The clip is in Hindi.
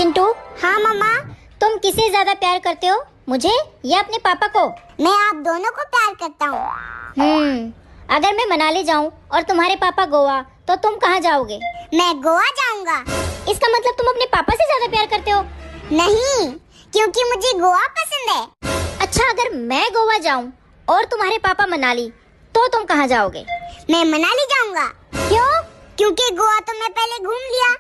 चिंटू, हाँ मम्मा। तुम किसे ज्यादा प्यार करते हो, मुझे या अपने पापा को? मैं आप दोनों को प्यार करता हूँ। अगर मैं मनाली जाऊं और तुम्हारे पापा गोवा, तो तुम कहाँ जाओगे? मैं गोवा जाऊंगा। इसका मतलब तुम अपने पापा से ज्यादा प्यार करते हो? नहीं, क्योंकि मुझे गोवा पसंद है। अच्छा, अगर मैं गोवा जाऊं और तुम्हारे पापा मनाली, तो तुम कहाँ जाओगे? मैं मनाली जाऊंगा। क्यों? क्योंकि गोवा तो मैं पहले घूम लिया।